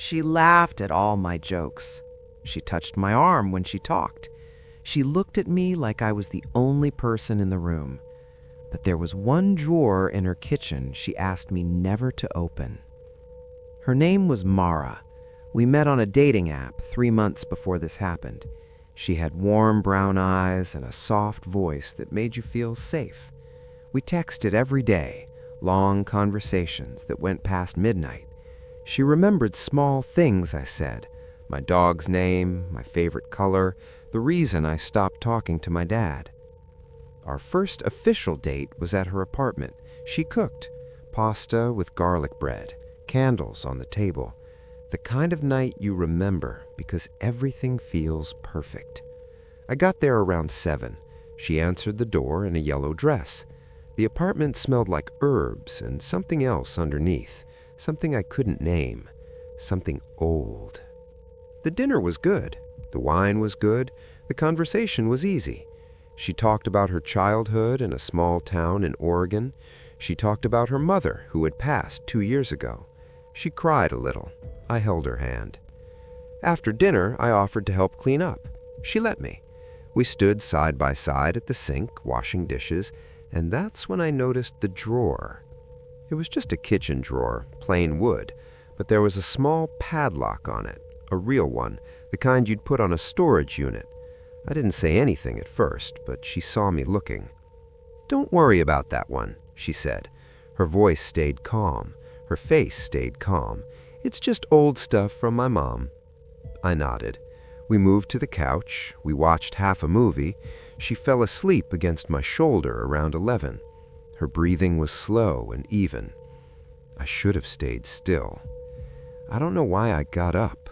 She laughed at all my jokes. She touched my arm when she talked. She looked at me like I was the only person in the room. But there was one drawer in her kitchen she asked me never to open. Her name was Mara. We met on a dating app 3 months before this happened. She had warm brown eyes and a soft voice that made you feel safe. We texted every day, long conversations that went past midnight. She remembered small things I said, my dog's name, my favorite color, the reason I stopped talking to my dad. Our first official date was at her apartment. She cooked pasta with garlic bread, candles on the table. The kind of night you remember because everything feels perfect. I got there around 7. She answered the door in a yellow dress. The apartment smelled like herbs and something else underneath, something I couldn't name, something old. The dinner was good. The wine was good. The conversation was easy. She talked about her childhood in a small town in Oregon. She talked about her mother, who had passed 2 years ago. She cried a little. I held her hand. After dinner, I offered to help clean up. She let me. We stood side by side at the sink, washing dishes, and that's when I noticed the drawer. It was just a kitchen drawer, plain wood, but there was a small padlock on it, a real one, the kind you'd put on a storage unit. I didn't say anything at first, but she saw me looking. "Don't worry about that one," she said. Her voice stayed calm. Her face stayed calm. "It's just old stuff from my mom." I nodded. We moved to the couch. We watched half a movie. She fell asleep against my shoulder around 11. Her breathing was slow and even. I should have stayed still. I don't know why I got up.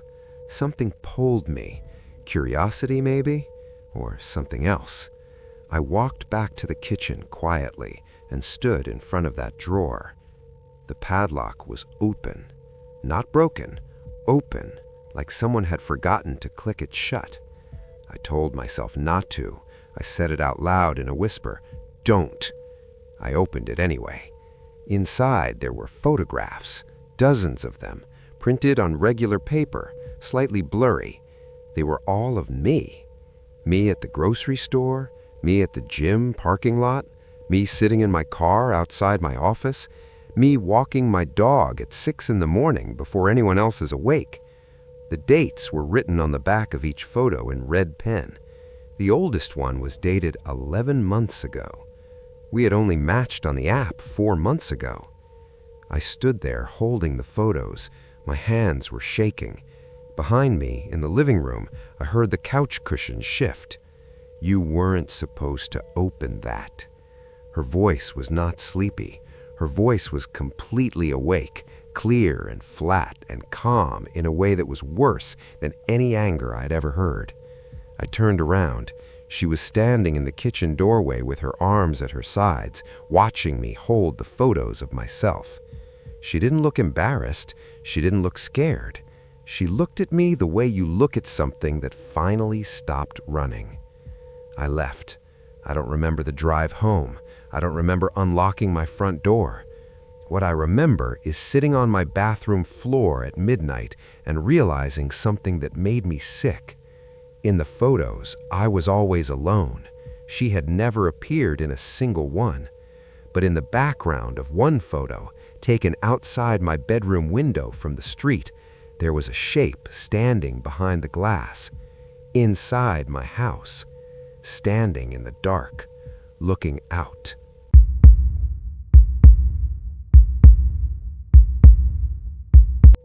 Something pulled me. Curiosity, maybe? Or something else. I walked back to the kitchen quietly and stood in front of that drawer. The padlock was open. Not broken, open, like someone had forgotten to click it shut. I told myself not to. I said it out loud in a whisper. "Don't." I opened it anyway. Inside there were photographs, dozens of them, printed on regular paper, slightly blurry. They were all of me. Me at the grocery store, me at the gym parking lot, me sitting in my car outside my office, me walking my dog at 6 in the morning before anyone else is awake. The dates were written on the back of each photo in red pen. The oldest one was dated 11 months ago. We had only matched on the app 4 months ago. I stood there holding the photos. My hands were shaking. Behind me, in the living room, I heard the couch cushions shift. "You weren't supposed to open that." Her voice was not sleepy. Her voice was completely awake, clear and flat and calm in a way that was worse than any anger I'd ever heard. I turned around. She was standing in the kitchen doorway with her arms at her sides, watching me hold the photos of myself. She didn't look embarrassed. She didn't look scared. She looked at me the way you look at something that finally stopped running. I left. I don't remember the drive home. I don't remember unlocking my front door. What I remember is sitting on my bathroom floor at midnight and realizing something that made me sick. In the photos, I was always alone. She had never appeared in a single one. But in the background of one photo, taken outside my bedroom window from the street, there was a shape standing behind the glass, inside my house, standing in the dark, looking out.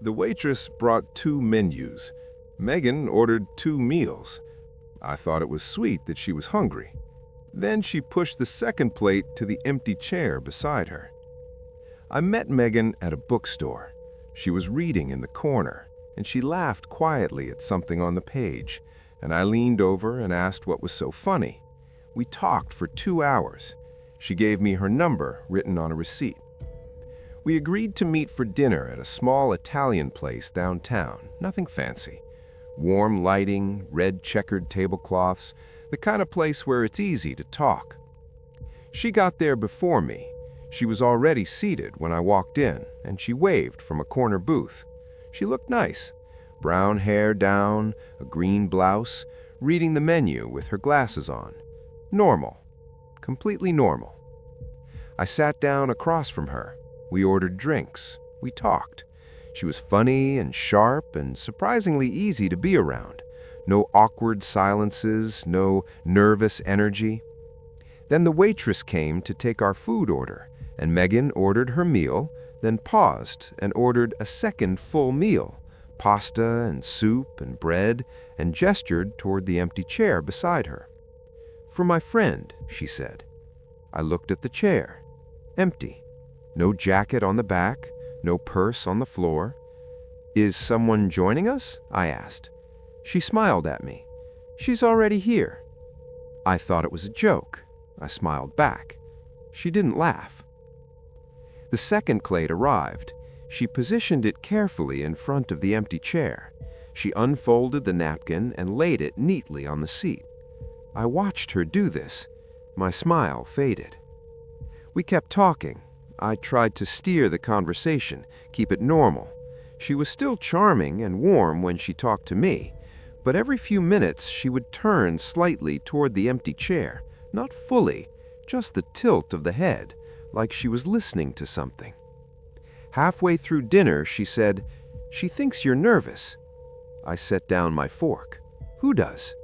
The waitress brought 2 menus. Megan ordered 2 meals. I thought it was sweet that she was hungry. Then she pushed the second plate to the empty chair beside her. I met Megan at a bookstore. She was reading in the corner, and she laughed quietly at something on the page, and I leaned over and asked what was so funny. We talked for 2 hours. She gave me her number written on a receipt. We agreed to meet for dinner at a small Italian place downtown, nothing fancy. Warm lighting, red checkered tablecloths, the kind of place where it's easy to talk. She got there before me. She was already seated when I walked in, and she waved from a corner booth. She looked nice. Brown hair down, a green blouse, reading the menu with her glasses on. Normal. Completely normal. I sat down across from her. We ordered drinks. We talked. She was funny and sharp and surprisingly easy to be around. No awkward silences, no nervous energy. Then the waitress came to take our food order, and Megan ordered her meal, then paused and ordered a second full meal, pasta and soup and bread, and gestured toward the empty chair beside her. "For my friend," she said. I looked at the chair. Empty. No jacket on the back, no purse on the floor. "Is someone joining us?" I asked. She smiled at me. "She's already here." I thought it was a joke. I smiled back. She didn't laugh. The second plate arrived. She positioned it carefully in front of the empty chair. She unfolded the napkin and laid it neatly on the seat. I watched her do this. My smile faded. We kept talking. I tried to steer the conversation, keep it normal. She was still charming and warm when she talked to me, but every few minutes she would turn slightly toward the empty chair, not fully, just the tilt of the head, like she was listening to something. Halfway through dinner, she said, "She thinks you're nervous." I set down my fork. "Who does?"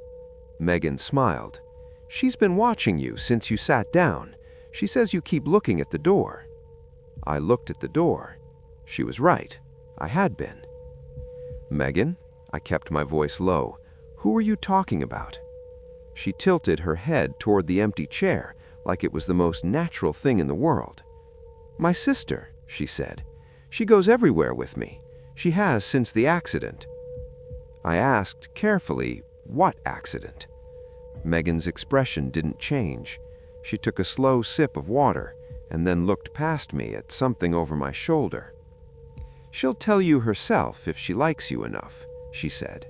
Megan smiled. "She's been watching you since you sat down. She says you keep looking at the door." I looked at the door. She was right. I had been. "Megan," I kept my voice low, "who are you talking about?" She tilted her head toward the empty chair like it was the most natural thing in the world. "My sister," she said. "She goes everywhere with me. She has since the accident." I asked carefully, "What accident?" Megan's expression didn't change. She took a slow sip of water and then looked past me at something over my shoulder. "She'll tell you herself if she likes you enough," she said.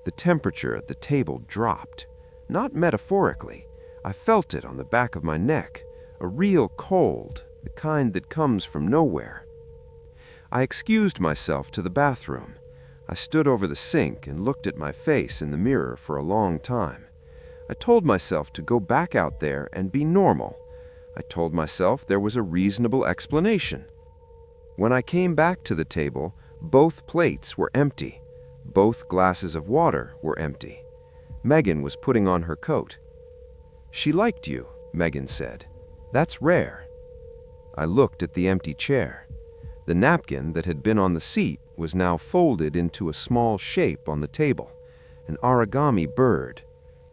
The temperature at the table dropped. Not metaphorically. I felt it on the back of my neck, a real cold, the kind that comes from nowhere. I excused myself to the bathroom. I stood over the sink and looked at my face in the mirror for a long time. I told myself to go back out there and be normal. I told myself there was a reasonable explanation. When I came back to the table, both plates were empty. Both glasses of water were empty. Megan was putting on her coat. "She liked you," Megan said. "That's rare." I looked at the empty chair. The napkin that had been on the seat was now folded into a small shape on the table, an origami bird,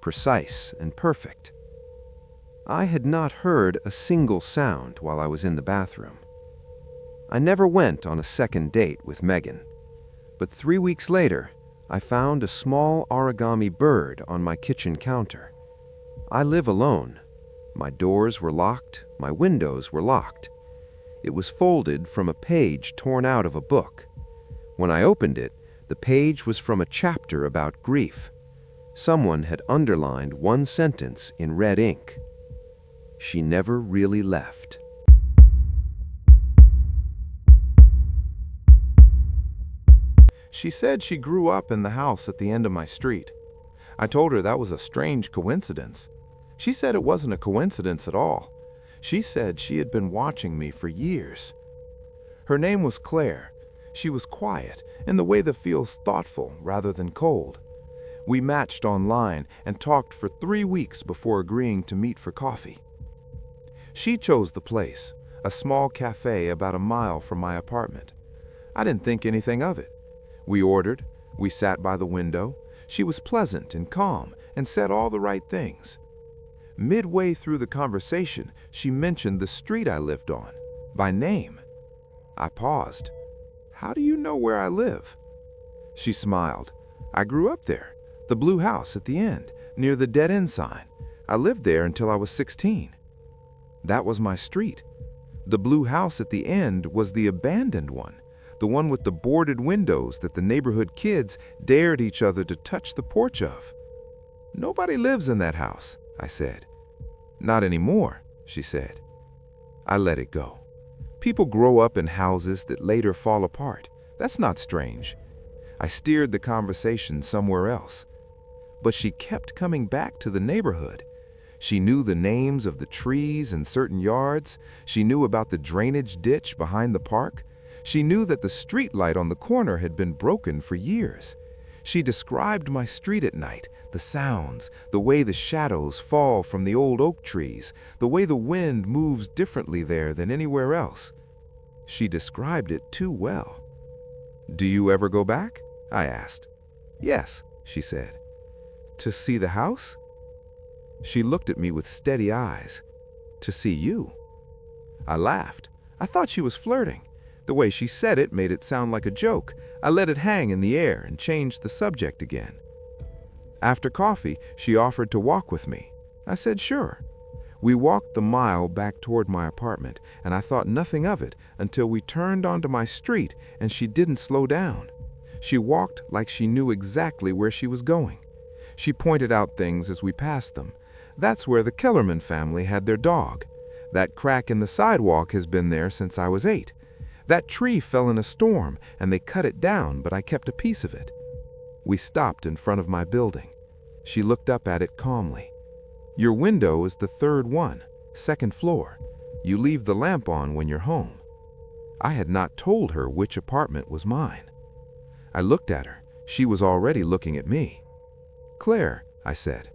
precise and perfect. I had not heard a single sound while I was in the bathroom. I never went on a second date with Megan, but 3 weeks later, I found a small origami bird on my kitchen counter. I live alone. My doors were locked, my windows were locked. It was folded from a page torn out of a book. When I opened it, the page was from a chapter about grief. Someone had underlined one sentence in red ink. She never really left. She said she grew up in the house at the end of my street. I told her that was a strange coincidence. She said it wasn't a coincidence at all. She said she had been watching me for years. Her name was Claire. She was quiet in the way that feels thoughtful rather than cold. We matched online and talked for 3 weeks before agreeing to meet for coffee. She chose the place, a small cafe about a mile from my apartment. I didn't think anything of it. We ordered, we sat by the window. She was pleasant and calm and said all the right things. Midway through the conversation, she mentioned the street I lived on, by name. I paused. "How do you know where I live?" She smiled. "I grew up there, the blue house at the end, near the dead-end sign. I lived there until I was 16. That was my street. The blue house at the end was the abandoned one, the one with the boarded windows that the neighborhood kids dared each other to touch the porch of. Nobody lives in that house," I said. "Not anymore," she said. I let it go. People grow up in houses that later fall apart. That's not strange. I steered the conversation somewhere else. But she kept coming back to the neighborhood. She knew the names of the trees in certain yards. She knew about the drainage ditch behind the park. She knew that the street light on the corner had been broken for years. She described my street at night, the sounds, the way the shadows fall from the old oak trees, the way the wind moves differently there than anywhere else. She described it too well. "Do you ever go back?" I asked. "Yes," she said. "To see the house?" She looked at me with steady eyes. "To see you?" I laughed. I thought she was flirting. The way she said it made it sound like a joke. I let it hang in the air and changed the subject again. After coffee, she offered to walk with me. I said sure. We walked the mile back toward my apartment, and I thought nothing of it until we turned onto my street and she didn't slow down. She walked like she knew exactly where she was going. She pointed out things as we passed them. That's where the Kellerman family had their dog. That crack in the sidewalk has been there since I was 8. That tree fell in a storm and they cut it down, but I kept a piece of it. We stopped in front of my building. She looked up at it calmly. "Your window is the 3rd one, 2nd floor. You leave the lamp on when you're home." I had not told her which apartment was mine. I looked at her. She was already looking at me. "Claire," I said,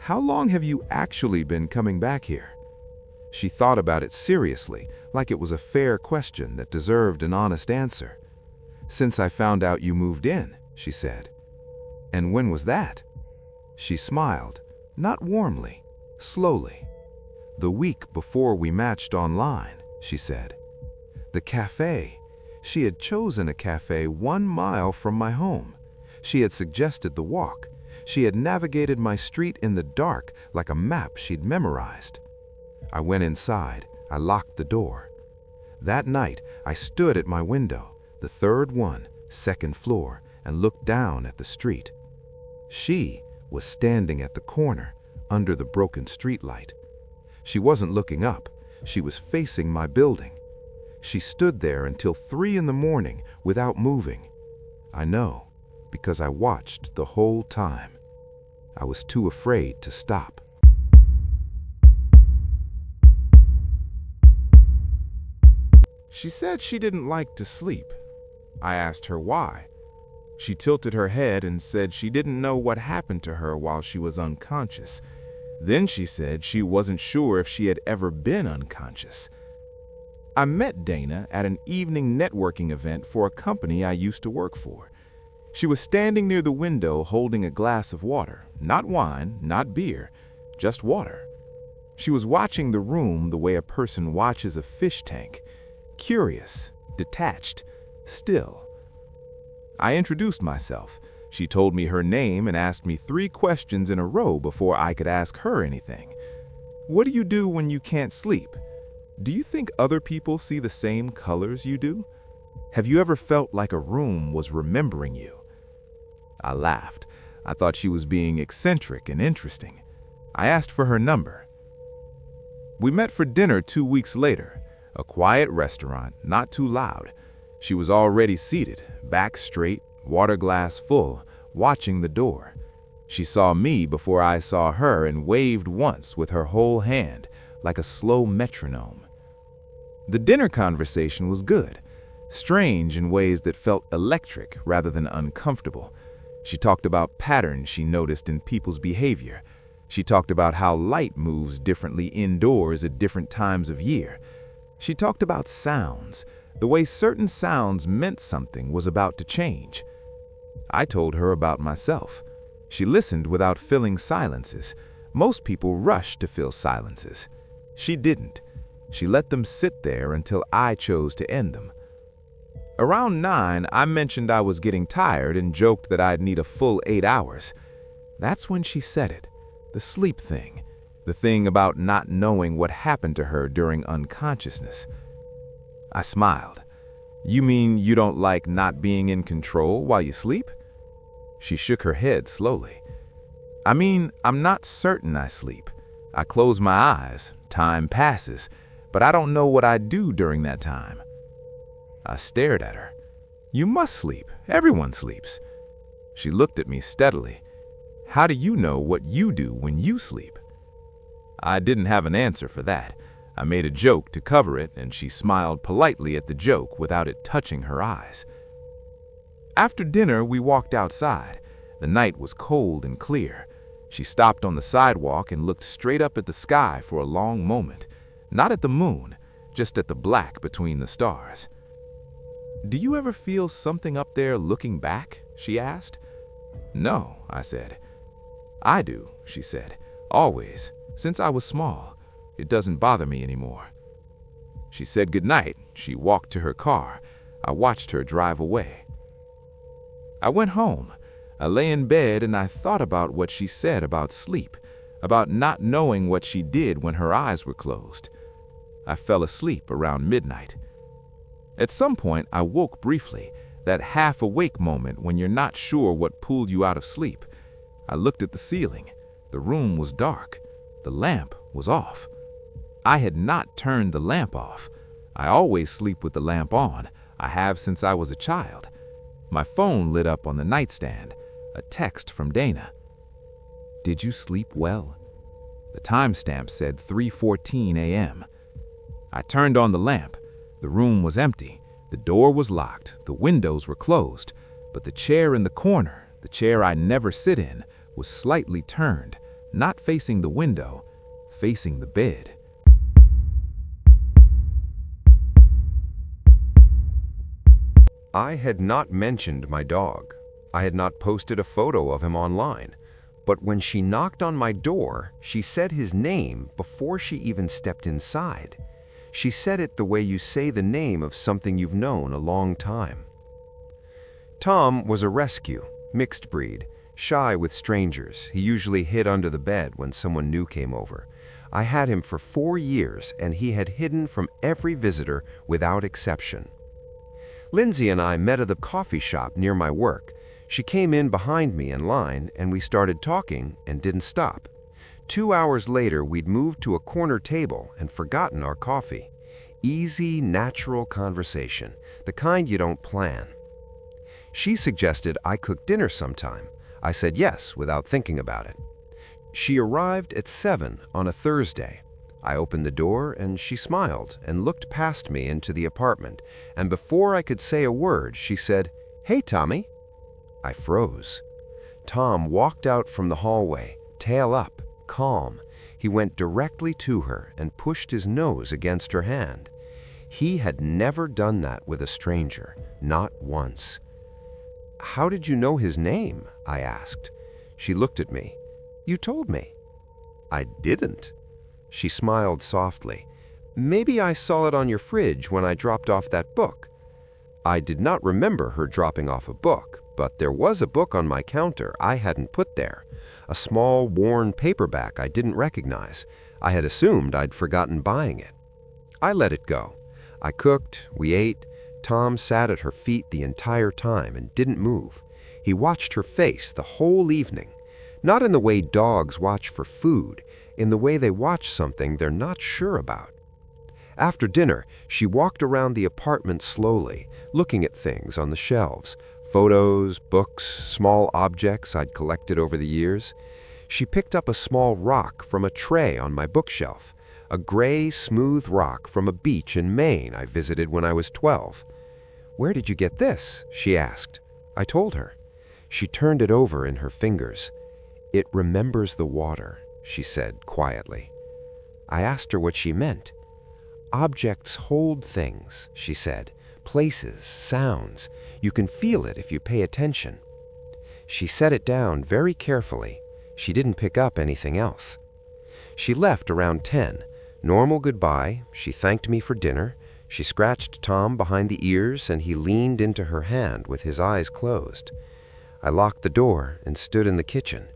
"how long have you actually been coming back here?" She thought about it seriously, like it was a fair question that deserved an honest answer. "Since I found out you moved in," she said. "And when was that?" She smiled, not warmly, slowly. "The week before we matched online," she said. "The cafe." She had chosen a cafe 1 mile from my home. She had suggested the walk. She had navigated my street in the dark like a map she'd memorized. I went inside. I locked the door. That night, I stood at my window, the 3rd one, 2nd floor, and looked down at the street. She was standing at the corner, under the broken streetlight. She wasn't looking up. She was facing my building. She stood there until 3 in the morning without moving. I know, because I watched the whole time. I was too afraid to stop. She said she didn't like to sleep. I asked her why. She tilted her head and said she didn't know what happened to her while she was unconscious. Then she said she wasn't sure if she had ever been unconscious. I met Dana at an evening networking event for a company I used to work for. She was standing near the window holding a glass of water, not wine, not beer, just water. She was watching the room the way a person watches a fish tank. Curious, detached, still. I introduced myself. She told me her name and asked me 3 questions in a row before I could ask her anything. "What do you do when you can't sleep? Do you think other people see the same colors you do? Have you ever felt like a room was remembering you?" I laughed. I thought she was being eccentric and interesting. I asked for her number. We met for dinner 2 weeks later. A quiet restaurant, not too loud. She was already seated, back straight, water glass full, watching the door. She saw me before I saw her and waved once with her whole hand, like a slow metronome. The dinner conversation was good, strange in ways that felt electric rather than uncomfortable. She talked about patterns she noticed in people's behavior. She talked about how light moves differently indoors at different times of year. She talked about sounds, the way certain sounds meant something was about to change. I told her about myself. She listened without filling silences. Most people rush to fill silences. She didn't. She let them sit there until I chose to end them. Around 9, I mentioned I was getting tired and joked that I'd need a full 8 hours. That's when she said it, the sleep thing. The thing about not knowing what happened to her during unconsciousness. I smiled. "You mean you don't like not being in control while you sleep?" She shook her head slowly. "I mean, I'm not certain I sleep. I close my eyes, time passes, but I don't know what I do during that time." I stared at her. You must sleep. Everyone sleeps. She looked at me steadily. How do you know what you do when you sleep? I didn't have an answer for that. I made a joke to cover it, and she smiled politely at the joke without it touching her eyes. After dinner, we walked outside. The night was cold and clear. She stopped on the sidewalk and looked straight up at the sky for a long moment. Not at the moon, just at the black between the stars. Do you ever feel something up there looking back? She asked. No, I said. I do, she said. Always, since I was small. It doesn't bother me anymore. She said goodnight. She walked to her car. I watched her drive away. I went home. I lay in bed and I thought about what she said about sleep, about not knowing what she did when her eyes were closed. I fell asleep around midnight. At some point, I woke briefly, that half-awake moment when you're not sure what pulled you out of sleep. I looked at the ceiling. The room was dark. The lamp was off. I had not turned the lamp off. I always sleep with the lamp on. I have since I was a child. My phone lit up on the nightstand. A text from Dana. Did you sleep well? The timestamp said 3:14 a.m. I turned on the lamp. The room was empty. The door was locked. The windows were closed. But the chair in the corner, the chair I never sit in, was slightly turned, not facing the window, facing the bed. I had not mentioned my dog. I had not posted a photo of him online. But when she knocked on my door, she said his name before she even stepped inside. She said it the way you say the name of something you've known a long time. Tom was a rescue, mixed breed, shy with strangers. He usually hid under the bed when someone new came over. I had him for 4 years, and he had hidden from every visitor without exception. Lindsay and I met at the coffee shop near my work. She came in behind me in line, and we started talking and didn't stop. 2 hours later, we'd moved to a corner table and forgotten our coffee. Easy, natural conversation, the kind you don't plan. She suggested I cook dinner sometime. I said yes without thinking about it. She arrived at 7 on a Thursday. I opened the door and she smiled and looked past me into the apartment, and before I could say a word, she said, "Hey, Tommy." I froze. Tom walked out from the hallway, tail up, calm. He went directly to her and pushed his nose against her hand. He had never done that with a stranger, not once. "How did you know his name?" I asked. She looked at me. "You told me." "I didn't." She smiled softly. "Maybe I saw it on your fridge when I dropped off that book." I did not remember her dropping off a book, but there was a book on my counter I hadn't put there. A small, worn paperback I didn't recognize. I had assumed I'd forgotten buying it. I let it go. I cooked, we ate. Tom sat at her feet the entire time and didn't move. He watched her face the whole evening. Not in the way dogs watch for food, in the way they watch something they're not sure about. After dinner, she walked around the apartment slowly, looking at things on the shelves, photos, books, small objects I'd collected over the years. She picked up a small rock from a tray on my bookshelf, a gray, smooth rock from a beach in Maine I visited when I was 12. "Where did you get this?" she asked. I told her. She turned it over in her fingers. "It remembers the water," she said quietly. I asked her what she meant. "Objects hold things," she said. "Places, sounds. You can feel it if you pay attention." She set it down very carefully. She didn't pick up anything else. She left around 10. Normal goodbye. She thanked me for dinner. She scratched Tom behind the ears, and he leaned into her hand with his eyes closed. I locked the door and stood in the kitchen.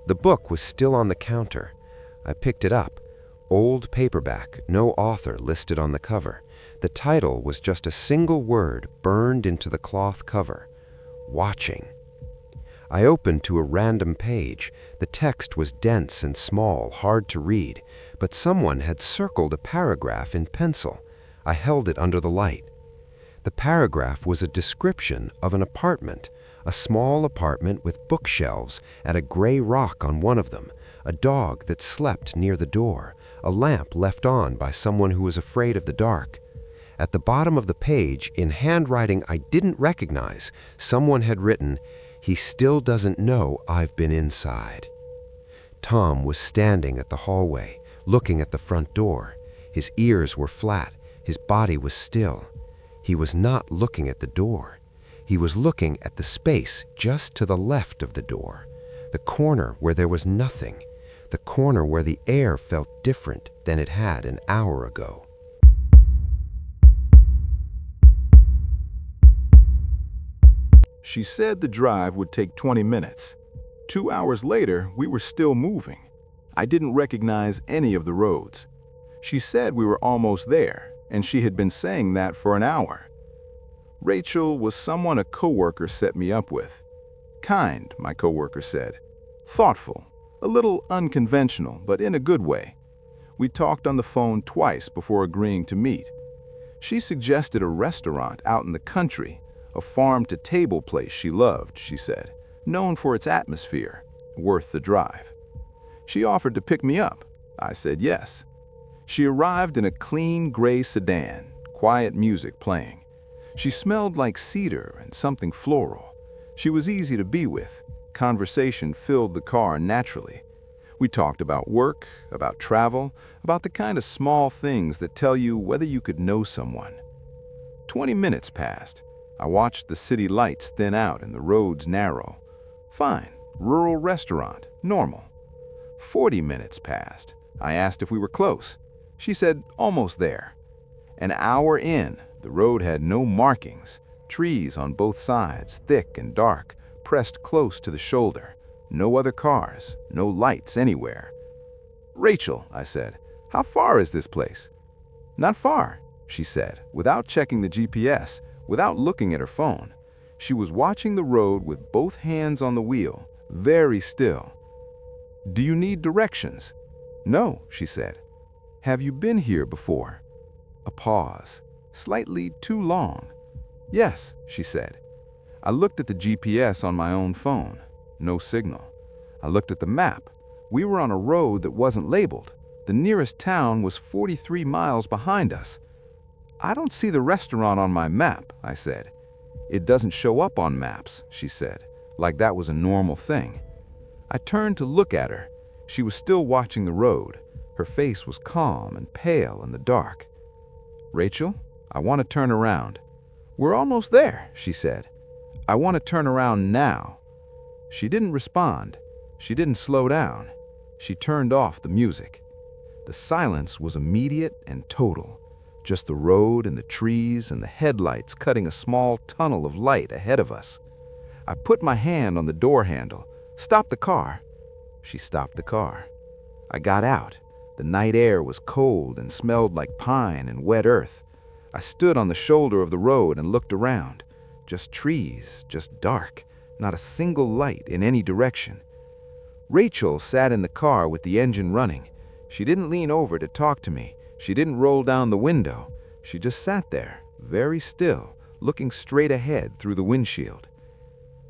The book was still on the counter. I picked it up. Old paperback, no author listed on the cover. The title was just a single word burned into the cloth cover: "Watching." I opened to a random page. The text was dense and small, hard to read, but someone had circled a paragraph in pencil. I held it under the light. The paragraph was a description of an apartment, a small apartment with bookshelves and a gray rock on one of them, a dog that slept near the door, a lamp left on by someone who was afraid of the dark. At the bottom of the page, in handwriting I didn't recognize, someone had written, "He still doesn't know I've been inside." Tom was standing at the hallway, looking at the front door. His ears were flat, his body was still. He was not looking at the door. He was looking at the space just to the left of the door, the corner where there was nothing, the corner where the air felt different than it had an hour ago. She said the drive would take 20 minutes. 2 hours later, we were still moving. I didn't recognize any of the roads. She said we were almost there, and she had been saying that for an hour. Rachel was someone a coworker set me up with. Kind, my coworker said. Thoughtful, a little unconventional, but in a good way. We talked on the phone twice before agreeing to meet. She suggested a restaurant out in the country, a farm-to-table place she loved, she said, known for its atmosphere, worth the drive. She offered to pick me up. I said yes. She arrived in a clean gray sedan, quiet music playing. She smelled like cedar and something floral. She was easy to be with. Conversation filled the car naturally. We talked about work, about travel, about the kind of small things that tell you whether you could know someone. 20 minutes passed. I watched the city lights thin out and the roads narrow. Fine, rural restaurant, normal. 40 minutes passed. I asked if we were close. She said almost there. An hour in, the road had no markings, trees on both sides, thick and dark, pressed close to the shoulder. No other cars, no lights anywhere. "Rachel," I said, "how far is this place?" "Not far," she said, without checking the GPS, without looking at her phone. She was watching the road with both hands on the wheel, very still. "Do you need directions?" "No," she said. "Have you been here before?" A pause, slightly too long. "Yes," she said. I looked at the GPS on my own phone. No signal. I looked at the map. We were on a road that wasn't labeled. The nearest town was 43 miles behind us. "I don't see the restaurant on my map," I said. "It doesn't show up on maps," she said, like that was a normal thing. I turned to look at her. She was still watching the road. Her face was calm and pale in the dark. "Rachel, I want to turn around." "We're almost there," she said. "I want to turn around now." She didn't respond. She didn't slow down. She turned off the music. The silence was immediate and total. Just the road and the trees and the headlights cutting a small tunnel of light ahead of us. I put my hand on the door handle. "Stop the car." She stopped the car. I got out. The night air was cold and smelled like pine and wet earth. I stood on the shoulder of the road and looked around. Just trees, just dark, not a single light in any direction. Rachel sat in the car with the engine running. She didn't lean over to talk to me. She didn't roll down the window. She just sat there, very still, looking straight ahead through the windshield.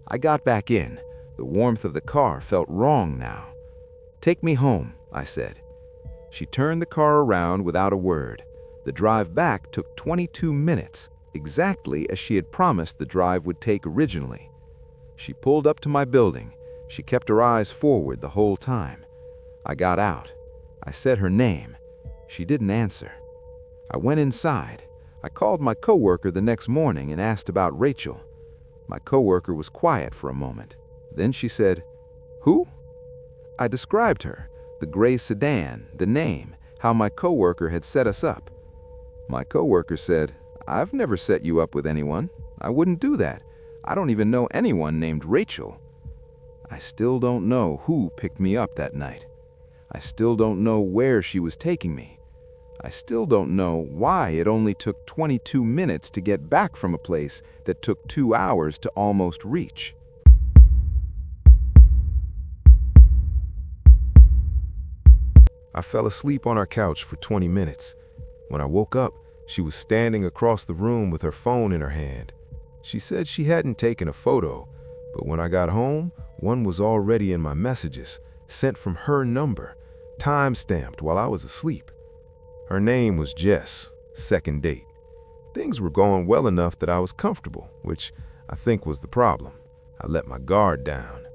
I got back in. The warmth of the car felt wrong now. "Take me home," I said. She turned the car around without a word. The drive back took 22 minutes, exactly as she had promised the drive would take originally. She pulled up to my building. She kept her eyes forward the whole time. I got out. I said her name. She didn't answer. I went inside. I called my coworker the next morning and asked about Rachel. My coworker was quiet for a moment. Then she said, "Who?" I described her, the gray sedan, the name, how my coworker had set us up. My coworker said, "I've never set you up with anyone. I wouldn't do that. I don't even know anyone named Rachel." I still don't know who picked me up that night. I still don't know where she was taking me. I still don't know why it only took 22 minutes to get back from a place that took 2 hours to almost reach. I fell asleep on our couch for 20 minutes. When I woke up, She was standing across the room with her phone in her hand. She said she hadn't taken a photo, but when I got home, one was already in my messages, sent from her number, time-stamped while I was asleep. Her name was Jess, second date. Things were going well enough that I was comfortable, which I think was the problem. I let my guard down.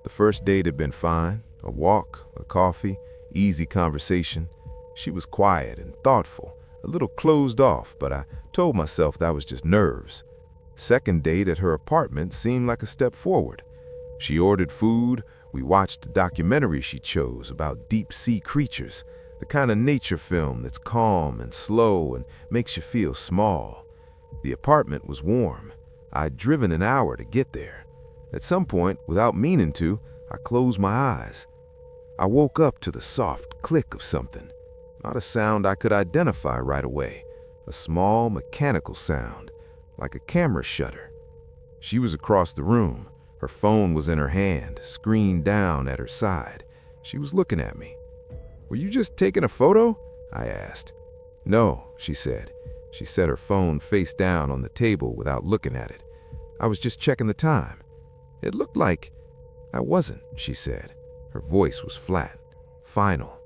The first date had been fine, a walk, a coffee, easy conversation. She was quiet and thoughtful, a little closed off, but I told myself that was just nerves. Second date at her apartment seemed like a step forward. She ordered food, we watched a documentary she chose about deep-sea creatures, the kind of nature film that's calm and slow and makes you feel small. The apartment was warm. I'd driven an hour to get there. At some point, without meaning to, I closed my eyes. I woke up to the soft click of something. Not a sound I could identify right away. A small mechanical sound, like a camera shutter. She was across the room. Her phone was in her hand, screen down at her side. She was looking at me. "Were you just taking a photo?" I asked. "No," she said. She set her phone face down on the table without looking at it. "I was just checking the time." "It looked like—" "I wasn't," she said. Her voice was flat, final.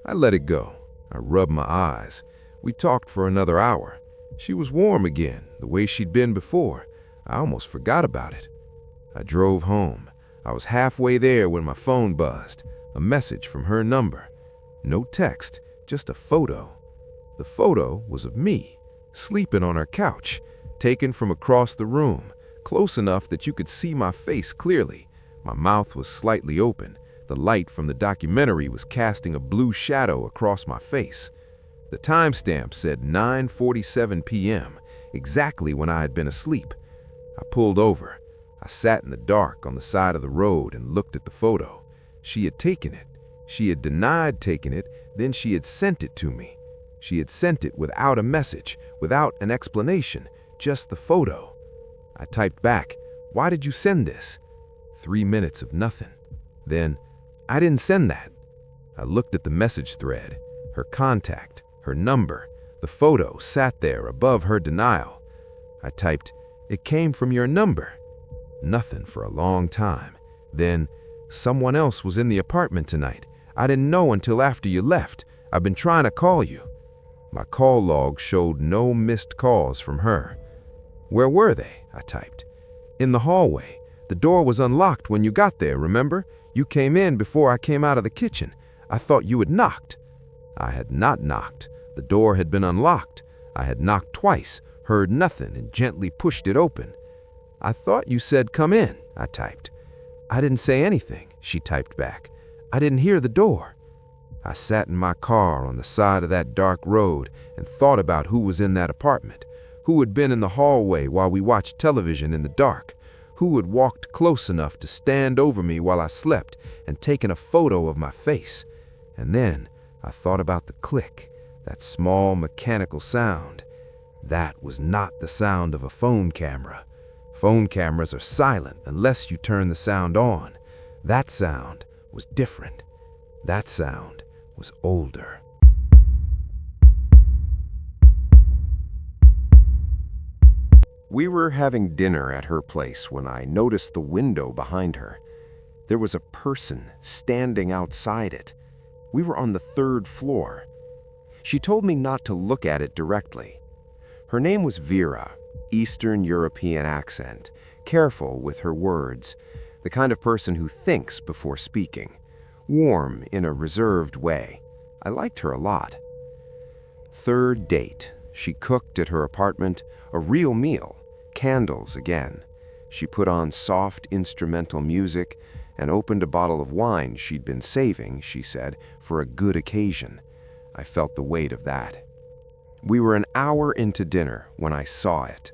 I let it go. I rubbed my eyes. We talked for another hour. She was warm again, the way she'd been before. I almost forgot about it. I drove home. I was halfway there when my phone buzzed. A message from her number. No text, just a photo. The photo was of me, sleeping on her couch, taken from across the room, close enough that you could see my face clearly. My mouth was slightly open. The light from the documentary was casting a blue shadow across my face. The timestamp said 9:47 p.m., exactly when I had been asleep. I pulled over. I sat in the dark on the side of the road and looked at the photo. She had taken it. She had denied taking it, then she had sent it to me. She had sent it without a message, without an explanation, just the photo. I typed back, "Why did you send this?" 3 minutes of nothing. Then, "I didn't send that." I looked at the message thread, her contact, her number. The photo sat there above her denial. I typed, "It came from your number." Nothing for a long time. Then, "Someone else was in the apartment tonight. I didn't know until after you left. I've been trying to call you." My call log showed no missed calls from her. "Where were they?" I typed. "In the hallway. The door was unlocked when you got there, remember? You came in before I came out of the kitchen. I thought you had knocked." I had not knocked. The door had been unlocked. I had knocked twice, heard nothing, and gently pushed it open. "I thought you said come in," I typed. "I didn't say anything," she typed back. "I didn't hear the door." I sat in my car on the side of that dark road and thought about who was in that apartment, who had been in the hallway while we watched television in the dark, who had walked close enough to stand over me while I slept and taken a photo of my face. And then I thought about the click, that small mechanical sound. That was not the sound of a phone camera. Phone cameras are silent unless you turn the sound on. That sound was different. That sound was older. We were having dinner at her place when I noticed the window behind her. There was a person standing outside it. We were on the 3rd floor. She told me not to look at it directly. Her name was Vera, Eastern European accent, careful with her words, the kind of person who thinks before speaking, warm in a reserved way. I liked her a lot. 3rd date. She cooked at her apartment, a real meal, candles again. She put on soft instrumental music and opened a bottle of wine she'd been saving, she said, for a good occasion. I felt the weight of that. We were an hour into dinner when I saw it.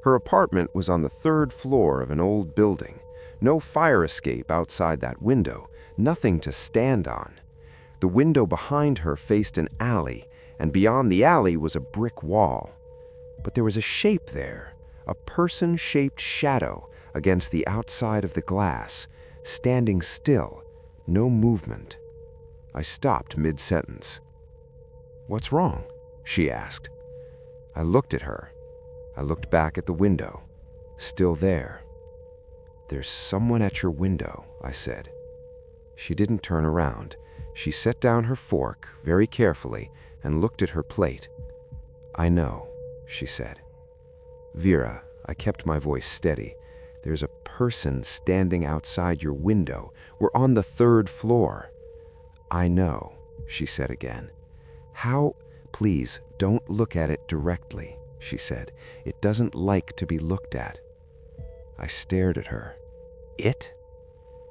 Her apartment was on the 3rd floor of an old building. No fire escape outside that window, nothing to stand on. The window behind her faced an alley, and beyond the alley was a brick wall. But there was a shape there, a person-shaped shadow against the outside of the glass, standing still, no movement. I stopped mid-sentence. "What's wrong?" she asked. I looked at her. I looked back at the window. Still there. "There's someone at your window," I said. She didn't turn around. She set down her fork very carefully and looked at her plate. "I know," she said. "Vera," I kept my voice steady, "there's a person standing outside your window. We're on the 3rd floor." "I know," she said again. "How? Please, don't look at it directly," she said. "It doesn't like to be looked at." I stared at her. "It?"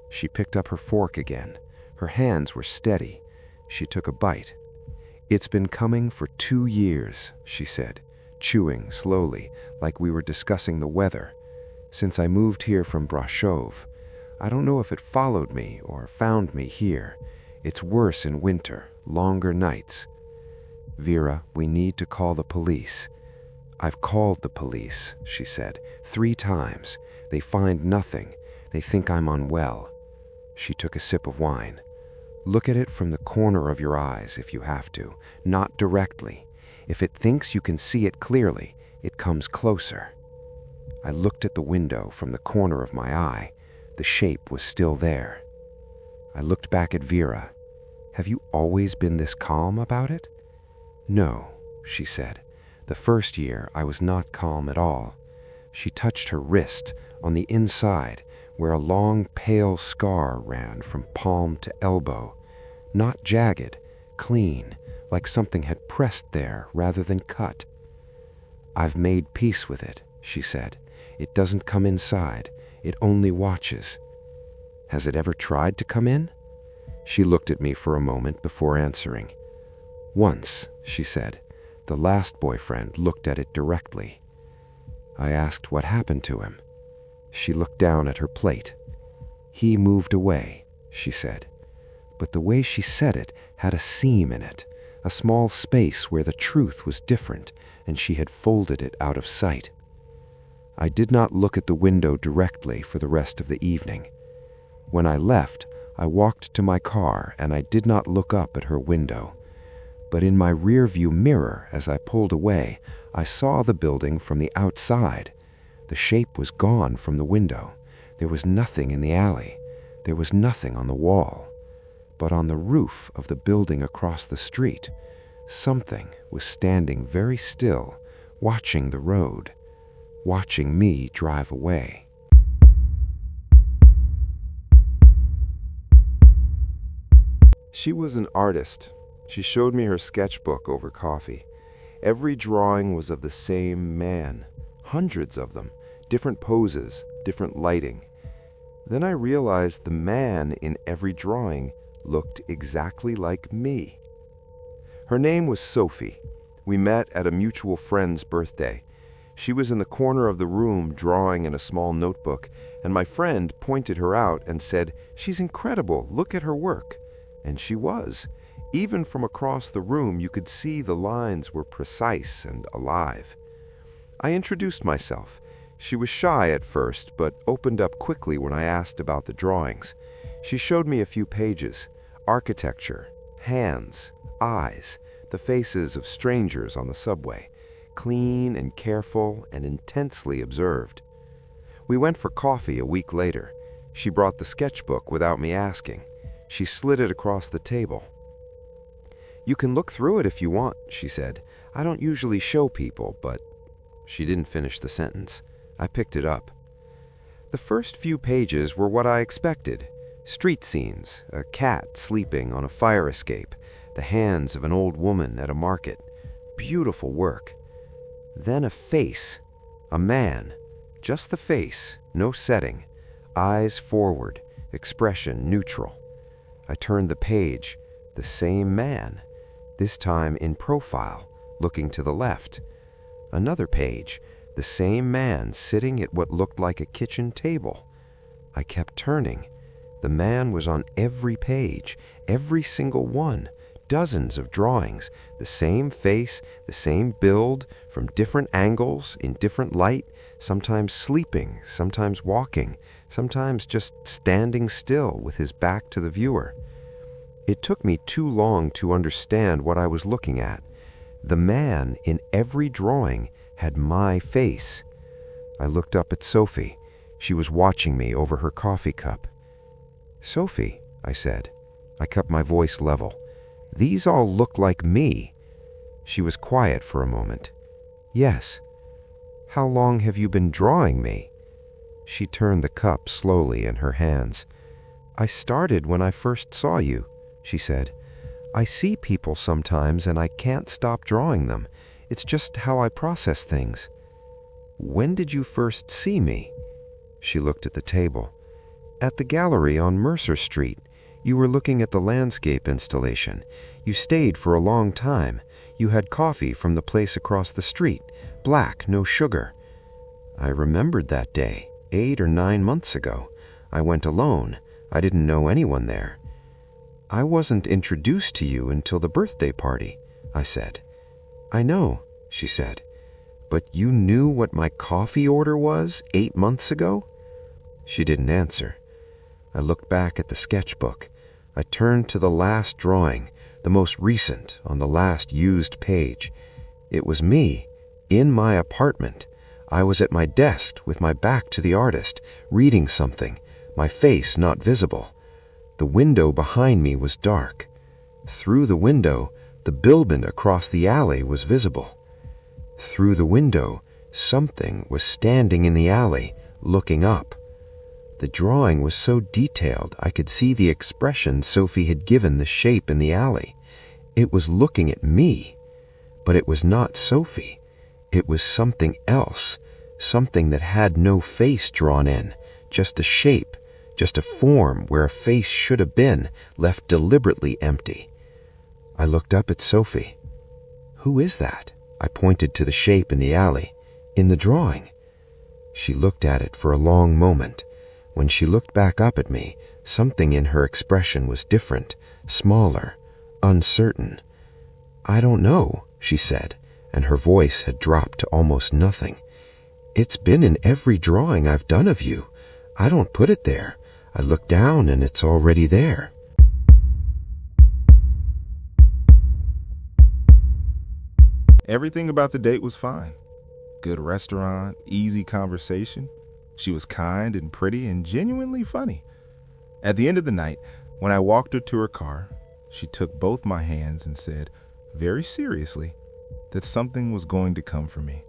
She picked up her fork again. Her hands were steady. She took a bite. "It's been coming for 2 years," she said, chewing slowly, like we were discussing the weather. "Since I moved here from Brasov. I don't know if it followed me or found me here. It's worse in winter, longer nights. Vera, we need to call the police." "I've called the police," she said, 3 times. "They find nothing. They think I'm unwell." She took a sip of wine. "Look at it from the corner of your eyes if you have to, not directly. If it thinks you can see it clearly, it comes closer." I looked at the window from the corner of my eye. The shape was still there. I looked back at Vera. "Have you always been this calm about it?" "No," she said. "The first year I was not calm at all." She touched her wrist on the inside, where a long pale scar ran from palm to elbow. Not jagged, clean, like something had pressed there rather than cut. "I've made peace with it," she said. "It doesn't come inside. It only watches." "Has it ever tried to come in?" She looked at me for a moment before answering. "Once," she said. "The last boyfriend looked at it directly." I asked what happened to him. She looked down at her plate. "He moved away," she said. But the way she said it had a seam in it, a small space where the truth was different, and she had folded it out of sight. I did not look at the window directly for the rest of the evening. When I left, I walked to my car and I did not look up at her window. But in my rearview mirror, as I pulled away, I saw the building from the outside. The shape was gone from the window. There was nothing in the alley. There was nothing on the wall. But on the roof of the building across the street, something was standing very still, watching the road, watching me drive away. She was an artist. She showed me her sketchbook over coffee. Every drawing was of the same man, hundreds of them, different poses, different lighting. Then I realized the man in every drawing looked exactly like me. Her name was Sophie. We met at a mutual friend's birthday. She was in the corner of the room drawing in a small notebook, and my friend pointed her out and said, "She's incredible, look at her work." And she was. Even from across the room, you could see the lines were precise and alive. I introduced myself. She was shy at first, but opened up quickly when I asked about the drawings. She showed me a few pages: architecture, hands, eyes, the faces of strangers on the subway, clean and careful and intensely observed. We went for coffee a week later. She brought the sketchbook without me asking. She slid it across the table. "You can look through it if you want," she said. "I don't usually show people, but—" She didn't finish the sentence. I picked it up. The first few pages were what I expected. Street scenes, a cat sleeping on a fire escape, the hands of an old woman at a market. Beautiful work. Then a face, a man, just the face, no setting, eyes forward, expression neutral. I turned the page, the same man, this time in profile, looking to the left. Another page, the same man sitting at what looked like a kitchen table. I kept turning. The man was on every page, every single one, dozens of drawings, the same face, the same build, from different angles, in different light, sometimes sleeping, sometimes walking, sometimes just standing still with his back to the viewer. It took me too long to understand what I was looking at. The man in every drawing had my face. I looked up at Sophie. She was watching me over her coffee cup. "Sophie," I said. I kept my voice level. "These all look like me." She was quiet for a moment. "Yes." "How long have you been drawing me?" She turned the cup slowly in her hands. "I started when I first saw you," she said. "I see people sometimes and I can't stop drawing them. It's just how I process things." "When did you first see me?" She looked at the table. "At the gallery on Mercer Street. You were looking at the landscape installation. You stayed for a long time. You had coffee from the place across the street. Black, no sugar." I remembered that day, 8 or 9 months ago. I went alone. I didn't know anyone there. "I wasn't introduced to you until the birthday party," I said. "I know," she said. "But you knew what my coffee order was 8 months ago?" She didn't answer. I looked back at the sketchbook. I turned to the last drawing, the most recent, on the last used page. It was me, in my apartment. I was at my desk with my back to the artist, reading something, my face not visible. The window behind me was dark. Through the window, the building across the alley was visible. Through the window, something was standing in the alley, looking up. The drawing was so detailed I could see the expression Sophie had given the shape in the alley. It was looking at me, but it was not Sophie. It was something else, something that had no face drawn in, just a shape, just a form where a face should have been, left deliberately empty. I looked up at Sophie. "Who is that?" I pointed to the shape in the alley, in the drawing. She looked at it for a long moment. When she looked back up at me, something in her expression was different, smaller, uncertain. "I don't know," she said, and her voice had dropped to almost nothing. "It's been in every drawing I've done of you. I don't put it there. I look down and it's already there." Everything about the date was fine. Good restaurant, easy conversation. She was kind and pretty and genuinely funny. At the end of the night, when I walked her to her car, she took both my hands and said, very seriously, that something was going to come for me.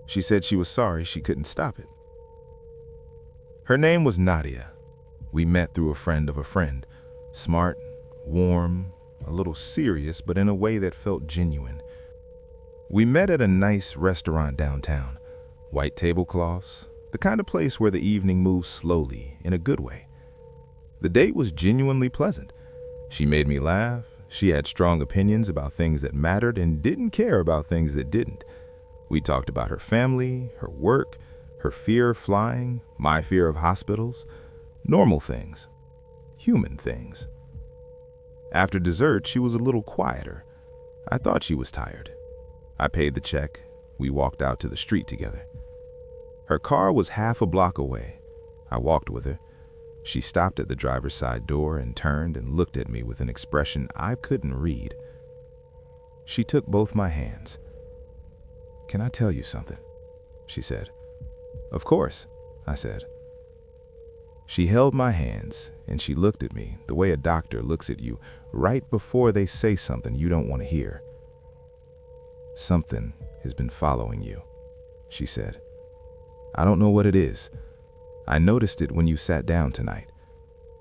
She said she was sorry she couldn't stop it. Her name was Nadia. We met through a friend of a friend. Smart, warm, a little serious, but in a way that felt genuine. We met at a nice restaurant downtown. White tablecloths, the kind of place where the evening moves slowly in a good way. The date was genuinely pleasant. She made me laugh. She had strong opinions about things that mattered and didn't care about things that didn't. We talked about her family, her work, her fear of flying, my fear of hospitals, normal things, human things. After dessert, she was a little quieter. I thought she was tired. I paid the check. We walked out to the street together. Her car was half a block away. I walked with her. She stopped at the driver's side door and turned and looked at me with an expression I couldn't read. She took both my hands. "Can I tell you something?" she said. "Of course," I said. She held my hands and she looked at me the way a doctor looks at you right before they say something you don't want to hear. "Something has been following you," she said. "I don't know what it is. I noticed it when you sat down tonight.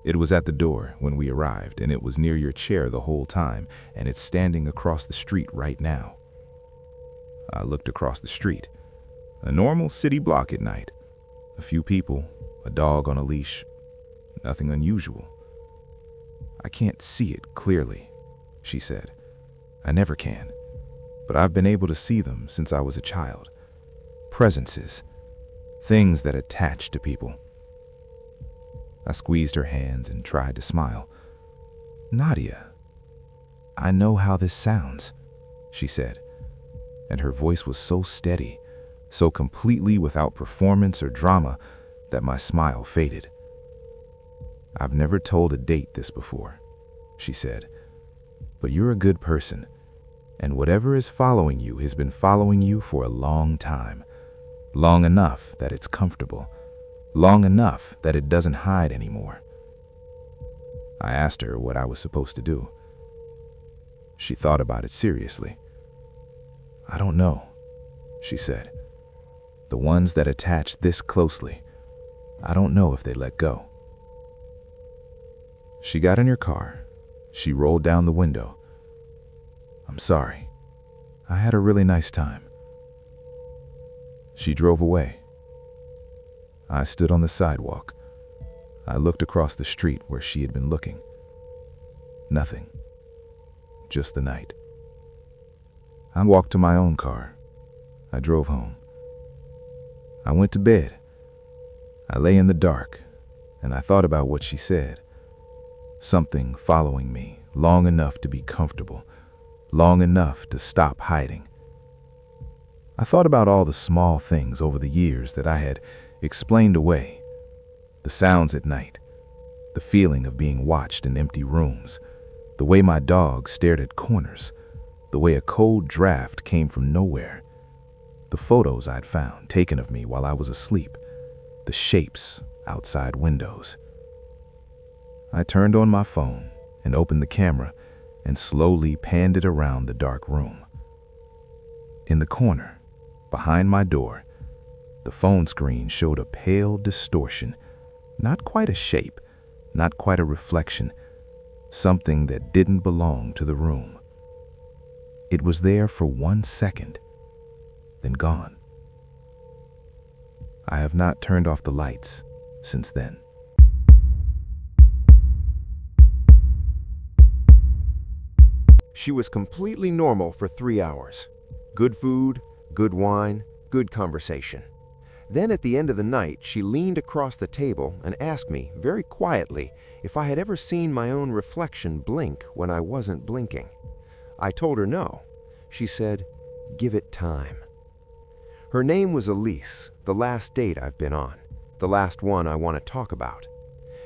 It was at the door when we arrived, and it was near your chair the whole time, and it's standing across the street right now." I looked across the street. A normal city block at night. A few people, a dog on a leash. Nothing unusual. "I can't see it clearly," she said. "I never can. But I've been able to see them since I was a child. Presences. Things that attach to people." I squeezed her hands and tried to smile. "Nadia, I know how this sounds," she said, and her voice was so steady, so completely without performance or drama, that my smile faded. "I've never told a date this before," she said, "but you're a good person, And whatever is following you has been following you for a long time. Long enough that it's comfortable. Long enough that it doesn't hide anymore. I asked her what I was supposed to do. She thought about it seriously. I don't know, she said. The ones that attach this closely, I don't know if they let go. She got in her car. She rolled down the window. I'm sorry. I had a really nice time. She drove away. I stood on the sidewalk. I looked across the street where she had been looking. Nothing. Just the night. I walked to my own car. I drove home. I went to bed. I lay in the dark, and I thought about what she said. Something following me long enough to be comfortable, long enough to stop hiding. I thought about all the small things over the years that I had explained away. The sounds at night, the feeling of being watched in empty rooms, the way my dog stared at corners, the way a cold draft came from nowhere, the photos I'd found taken of me while I was asleep, the shapes outside windows. I turned on my phone and opened the camera and slowly panned it around the dark room. In the corner, behind my door, the phone screen showed a pale distortion, not quite a shape, not quite a reflection, something that didn't belong to the room. It was there for 1 second, then gone. I have not turned off the lights since then. She was completely normal for 3 hours. Good food, good wine, good conversation. Then at the end of the night, she leaned across the table and asked me, very quietly, if I had ever seen my own reflection blink when I wasn't blinking. I told her no. She said, "Give it time." Her name was Elise, the last date I've been on, the last one I want to talk about.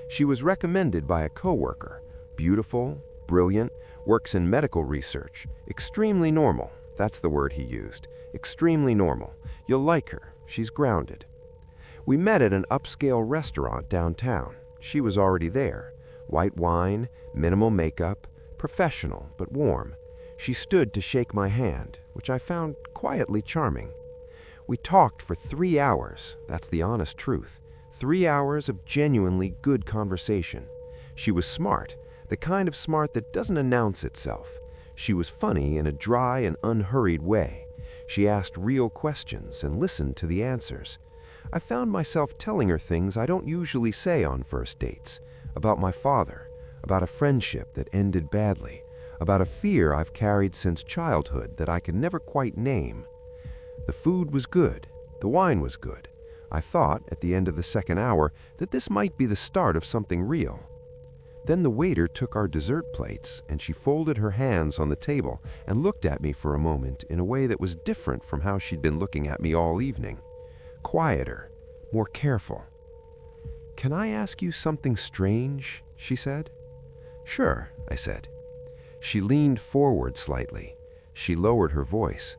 She was recommended by a coworker, beautiful, brilliant, works in medical research, extremely normal. That's the word he used. Extremely normal. You'll like her. She's grounded. We met at an upscale restaurant downtown. She was already there. White wine, minimal makeup, professional but warm. She stood to shake my hand, which I found quietly charming. We talked for 3 hours. That's the honest truth. 3 hours of genuinely good conversation. She was smart, the kind of smart that doesn't announce itself. She was funny in a dry and unhurried way. She asked real questions and listened to the answers. I found myself telling her things I don't usually say on first dates, about my father, about a friendship that ended badly, about a fear I've carried since childhood that I can never quite name. The food was good. The wine was good. I thought, at the end of the second hour, that this might be the start of something real. Then the waiter took our dessert plates, and she folded her hands on the table and looked at me for a moment in a way that was different from how she'd been looking at me all evening. Quieter, more careful. "Can I ask you something strange?" she said. "Sure," I said. She leaned forward slightly. She lowered her voice.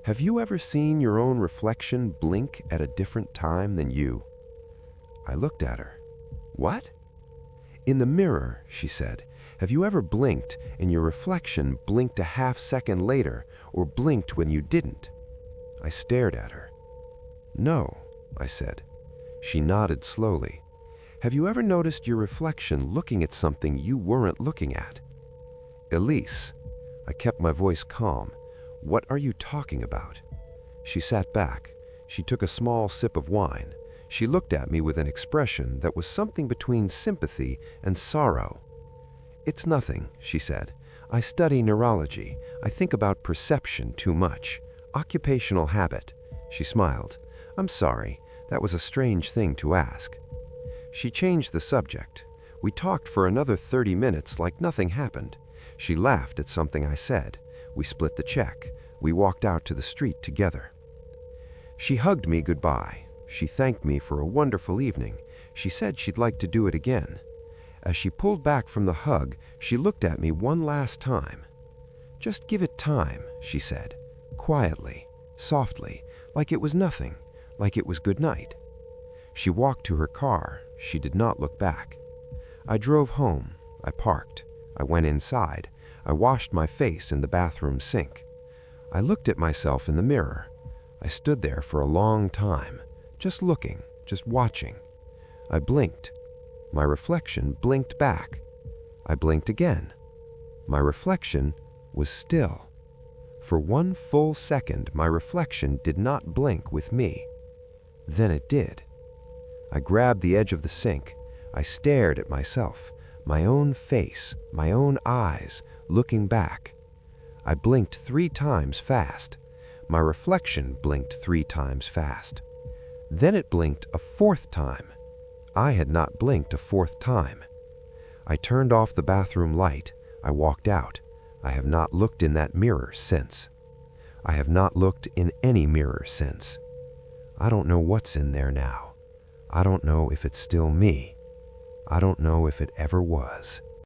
"Have you ever seen your own reflection blink at a different time than you?" I looked at her. "What?" "In the mirror," she said. "Have you ever blinked and your reflection blinked a half-second later or blinked when you didn't?" I stared at her. "No," I said. She nodded slowly. "Have you ever noticed your reflection looking at something you weren't looking at?" "Elise," I kept my voice calm, "what are you talking about?" She sat back. She took a small sip of wine. She looked at me with an expression that was something between sympathy and sorrow. "It's nothing," she said. "I study neurology. I think about perception too much. Occupational habit." She smiled. "I'm sorry. That was a strange thing to ask." She changed the subject. We talked for another 30 minutes like nothing happened. She laughed at something I said. We split the check. We walked out to the street together. She hugged me goodbye. She thanked me for a wonderful evening. She said she'd like to do it again. As she pulled back from the hug, she looked at me one last time. "Just give it time," she said, quietly, softly, like it was nothing, like it was good night. She walked to her car. She did not look back. I drove home. I parked. I went inside. I washed my face in the bathroom sink. I looked at myself in the mirror. I stood there for a long time, just looking, just watching. I blinked. My reflection blinked back. I blinked again. My reflection was still. For one full second, my reflection did not blink with me. Then it did. I grabbed the edge of the sink. I stared at myself, my own face, my own eyes, looking back. I blinked 3 times fast. My reflection blinked 3 times fast. Then it blinked a 4th time. I had not blinked a 4th time. I turned off the bathroom light. I walked out. I have not looked in that mirror since. I have not looked in any mirror since. I don't know what's in there now. I don't know if it's still me. I don't know if it ever was.